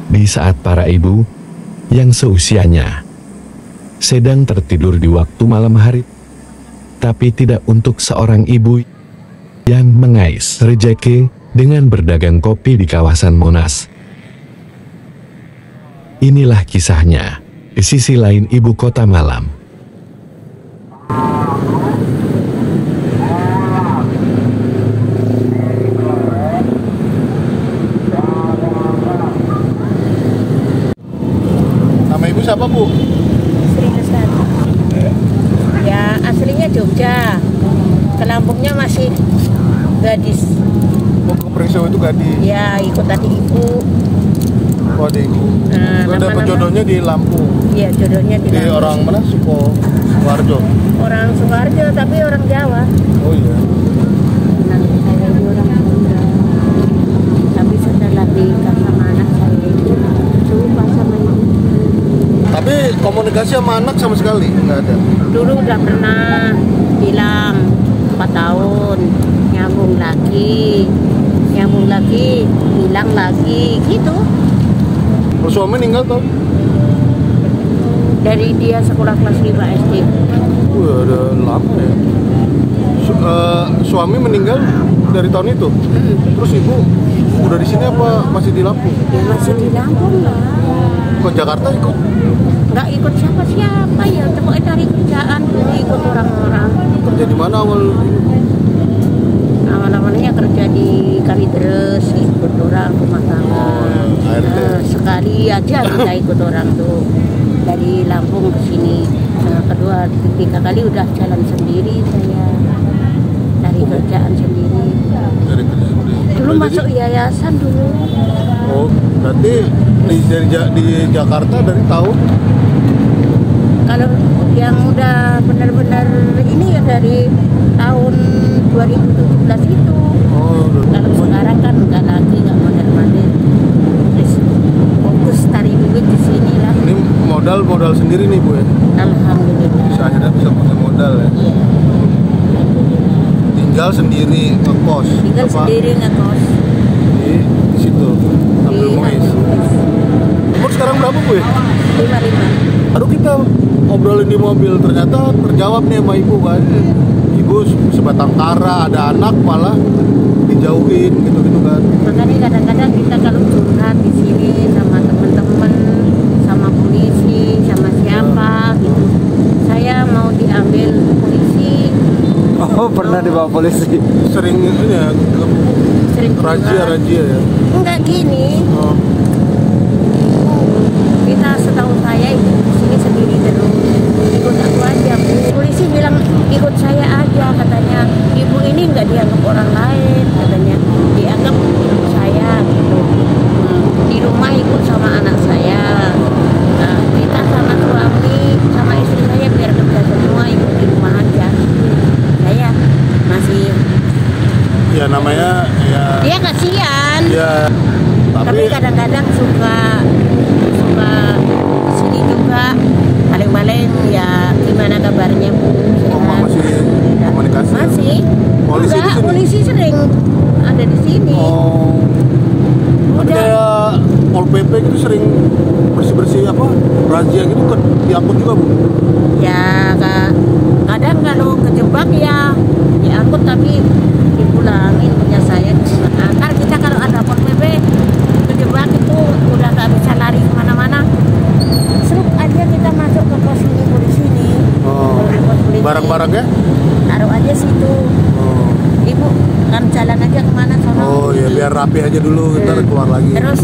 Di saat para ibu yang seusianya sedang tertidur di waktu malam hari, tapi tidak untuk seorang ibu yang mengais rejeki dengan berdagang kopi di kawasan Monas. Inilah kisahnya di sisi lain ibu kota malam. Nama ibu siapa, Bu? Sri Lestari. Ya, aslinya Jogja. Ke Lampungnya masih gadis. Oh, ke Pringseu itu gadis. Ya, ikut tadi ibu. Oh, ada ibu. Itu dapat jodohnya di Lampung. Iya, jodohnya di Lampung. Orang mana? Sukoharjo. Orang Sukoharjo, tapi orang Jawa. Oh iya. Nanti saya itu orang Sunda. Tapi setelah nikah sama anak saya itu suka sama ibu. Tapi komunikasi sama anak sama sekali nggak ada. Dulu udah pernah bilang 4 tahun, nyambung lagi, hilang lagi, gitu. Oh, suami meninggal tuh? Dari dia sekolah kelas 5 SD. Ada lama ya. Suami meninggal dari tahun itu? Terus ibu udah di sini apa masih di Lampung? Ya masih di Lampung lah. Ke Jakarta ikut? Nggak ikut siapa-siapa ya, pokoknya cari kerjaan, jadi ikut orang-orang. Kerja di mana awal? Awal-awalnya kerja di Kalideres, ikut orang rumah tangga. ART. Sekali aja kita ikut orang tuh dari Lampung ke sini. Kedua, 3 kali udah jalan sendiri saya, cari kerjaan sendiri. Dari kerja sendiri. Dulu masuk yayasan dulu. Oh, berarti di Jakarta dari tahun? Kalau yang udah benar-benar ini ya dari tahun 2017 itu. Oh, Kalau sekarang kan nggak lagi, nggak mondar-mandir. Terus fokus cari duit di sini lah. ini modal sendiri nih, Bu ya? Alhamdulillah. Bisa akhirnya bisa punya modal ya? Iya. Tinggal sendiri ngekos? Tinggal apa? sendiri ngekos. Di situ, Abdul Muiz. Umur sekarang berapa, Bu ya? 55. Aduh, kita ngobrolin di mobil, ternyata terjawab nih sama ibu kan. Ibu sebatang kara, ada anak malah dijauhin gitu-gitu kan. Makanya kadang-kadang kita kalau curhat di sini sama teman-teman, sama polisi, sama siapa gitu, saya mau diambil polisi. Oh, pernah dibawa polisi? Sering ini ya, Sering razia ya. Enggak gini, Oh. kita setahu saya itu di sini sendiri terus, ikut aku aja. Polisi bilang ikut saya aja, katanya ibu ini nggak dianggap orang lain, katanya dianggap ikut saya gitu. Di rumah ikut sama anak saya. Nah, kita sama suami sama istri saya biar kerja semua ikut di rumah aja. Saya masih Ya namanya ya. dia kasihan. Ya. Tapi kadang-kadang suka sini juga, paling-paling ya gimana kabarnya Bu? masih komunikasi? Masih. Polisi Enggak, di sini? polisi sering ada di sini. Oh. Tapi Udah. kayak Pol PP gitu sering bersih-bersih apa razia gitu kan diangkut juga, Bu? Ya kadang kalau kejebak ya diangkut tapi dipulangin punya saya. Nah, kita kalau ada Pol PP kejebak itu udah nggak bisa lari kemana-mana. Seruk aja kita masuk ke pos ini polisi nih. Oh. Pos polisi. Barang-barangnya? Taruh aja situ. Oh. Ibu kan jalan aja kemana sono. Oh ya biar rapi aja dulu, ntar keluar lagi. Terus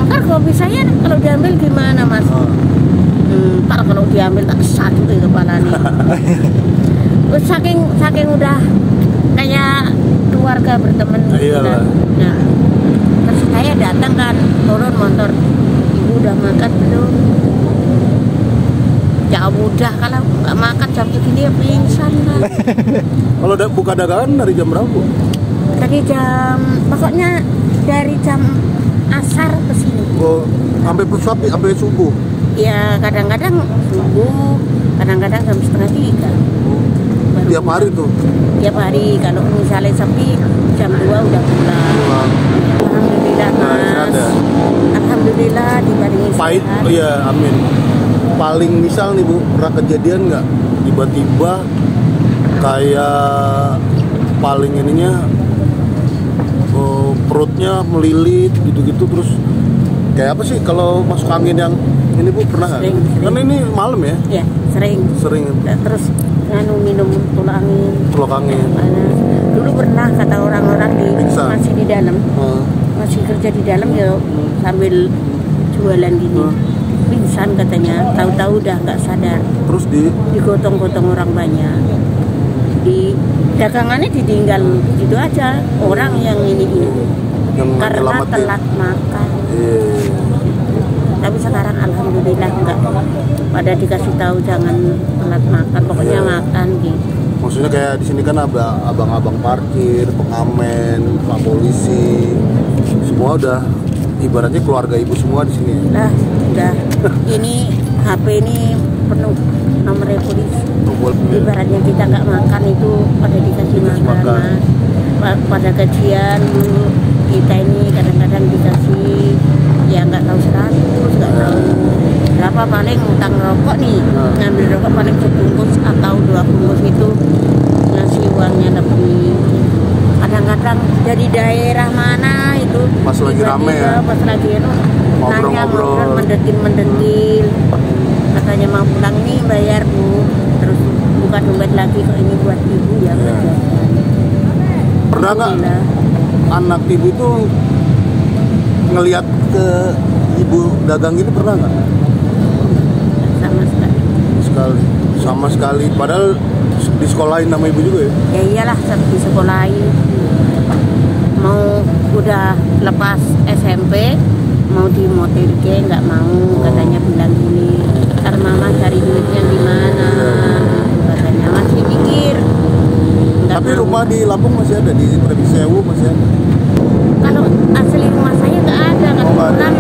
ntar hobi saya kalau diambil gimana Mas? Oh. Ntar kalau diambil tak satu di kepala nih. Terus saking udah kayak keluarga berteman. Iyalah. Nah, terus saya datang kan turun motor, ibu udah makan belum? Ya udah, kalau nggak makan jam segini ya pingsan kan. Kalau buka dagangan dari jam berapa, Bu? Dari pokoknya dari jam asar ke sini. Oh, sampai subuh. Ya kadang-kadang subuh, kadang-kadang jam 2:30. Baru Tiap hari tuh. Tiap hari, kalau misalnya sepi jam 2 udah pulang. Pulang. Alhamdulillah Nah, Mas. ada. Alhamdulillah dibanding Pahit, sehat. iya amin. Paling misal nih Bu, pernah kejadian nggak tiba-tiba kayak paling ininya perutnya melilit gitu-gitu, terus kayak apa sih kalau masuk angin yang ini Bu, pernah nggak? Sering. Karena ini malam ya? Ya, sering. Terus minum tulak angin. Tulak angin. Panas. Dulu pernah kata orang-orang Pingsan. masih di dalam, masih kerja di dalam ya sambil jualan gini. Pingsan katanya, tahu-tahu udah nggak sadar. Terus Digotong-gotong orang banyak. Di dagangannya ditinggal gitu aja orang yang ini yang karena nyelamatin. telat makan. Iya. Tapi sekarang alhamdulillah enggak. Pada dikasih tahu jangan telat makan, pokoknya makan gitu. Maksudnya kayak di sini kan ada abang-abang parkir, pengamen, pak polisi, semua udah ibaratnya keluarga ibu semua di sini. Lah, udah. Ini HP ini penuh nomornya polisi. Ibaratnya kita nggak makan itu pada dikasih makan. Mas. Pada gajian dulu kita ini kadang-kadang dikasih ya nggak tahu 100, nggak tahu berapa, paling utang rokok nih, ngambil rokok paling sebungkus atau 2 bungkus itu ngasih uangnya lebih. Kadang-kadang dari daerah mana itu Pas lagi rame ya? Pas lagi nanya Ngobrol-ngobrol. mendetil katanya mau pulang nih bayar Bu, terus buka dompet lagi kok ini buat ibu ya. Pernah nggak anak ibu itu ngelihat ke ibu dagang ini, pernah nggak? Sama sekali. Sama sekali. Padahal disekolahin sama ibu juga ya? Ya iyalah di sekolahin. Mau udah lepas SMP mau di motor ke nggak mau, katanya bilang gini, ntar mama cari duitnya di mana, katanya masih mikir. Nggak Tapi mau. rumah di Lampung masih ada, di Premis Sewu masih ada. Kalau asli rumah saya nggak ada, kan Oh, nggak ada. pulang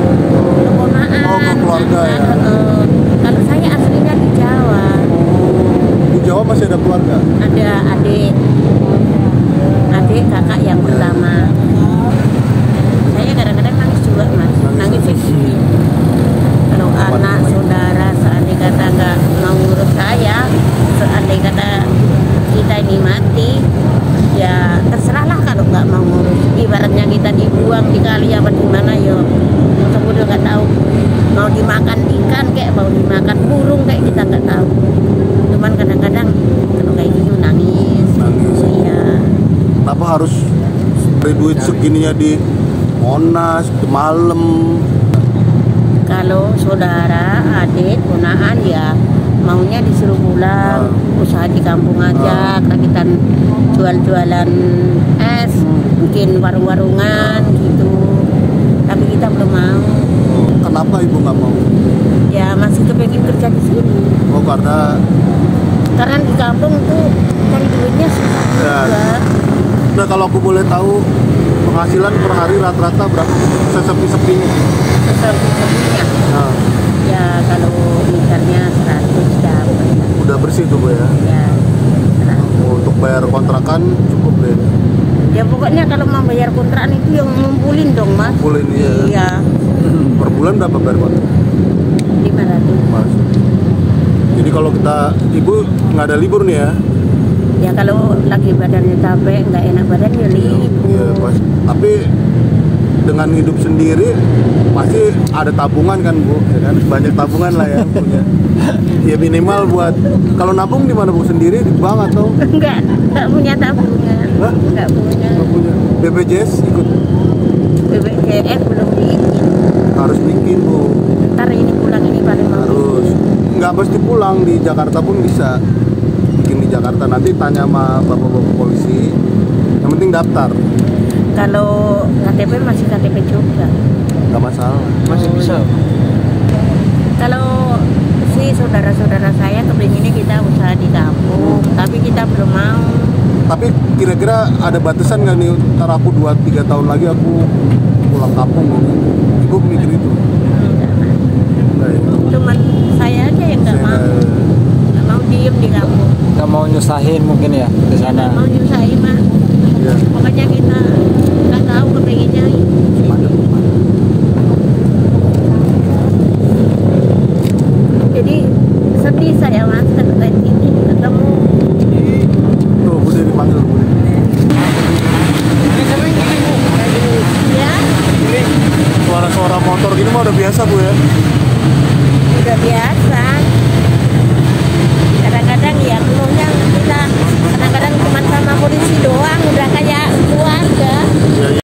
keponakan. Oh, ke keluarga ya. Kalau saya aslinya di Jawa, Di Jawa masih ada keluarga. ada adik kakak yang pertama. Saya kadang-kadang nangis juga Mas, nangis sedih. Kalau anak saudara seandainya kata nggak mau ngurus saya, seandainya kata kita ini mati, ya terserahlah kalau nggak mau ngurus. Ibaratnya kita dibuang di kali apa di mana ya, kita udah nggak tahu. Mau dimakan ikan kayak mau dimakan burung kayak kita nggak tahu. Cuman kadang-kadang kalau kayak gitu nangis. Iya. Kenapa harus beri duit segininya di Monas, di malam? Kalau saudara, adik, ponaan ya maunya disuruh pulang, usaha di kampung aja, kita jual-jualan es, bikin warung-warungan gitu. Tapi kita belum mau. Kenapa ibu nggak mau? Ya masih kepengen kerja di sini. Oh, karena Karena di kampung tuh cari duitnya susah Ya. juga. Nah, kalau aku boleh tahu penghasilan per hari rata-rata berapa? Sesepi-sepinya. Sepertinya. Nah, Ya kalau misalnya 100 dapat. udah bersih tuh Bu ya. Ya 100. Untuk bayar kontrakan cukup deh. Ya pokoknya kalau mau bayar kontrakan itu yang ngumpulin dong Mas. Ngumpulin, iya. Iya. Per bulan berapa bayar kontrak? 500. Mas. Jadi kalau kita, ibu nggak ada libur nih ya? Ya kalau lagi badannya capek, nggak enak badan ya libur. Iya, pas. Tapi dengan hidup sendiri pasti ada tabungan kan Bu, ya kan? Banyak tabungan lah ya punya. Ya minimal buat, kalau nabung di mana Bu, sendiri di bank atau? Nggak punya tabungan. Hah? Nggak punya. Nggak punya. BPJS ikut, BPJS belum bikin. harus bikin Bu. Ntar ini pulang ini paling mau. Harus, nggak mesti pulang, di Jakarta pun bisa bikin di Jakarta. Nanti tanya sama bapak-bapak polisi, yang penting daftar, Kalau KTP masih KTP juga. nggak masalah. Masih bisa. Kalau si saudara-saudara saya kepinginnya kita usaha di kampung, tapi kita belum mau. Tapi kira-kira ada batasan nggak nih, ntar aku 2-3 tahun lagi aku pulang kampung gitu. Ibu mikir itu? Nggak ya? Cuman saya aja yang nggak mau. Nggak mau diem di kampung. Nggak mau nyusahin mungkin ya di Ya, sana. nggak mau nyusahin mah. Iya. Pokoknya kita nggak tahu kepengennya udah biasa bu ya? Udah biasa.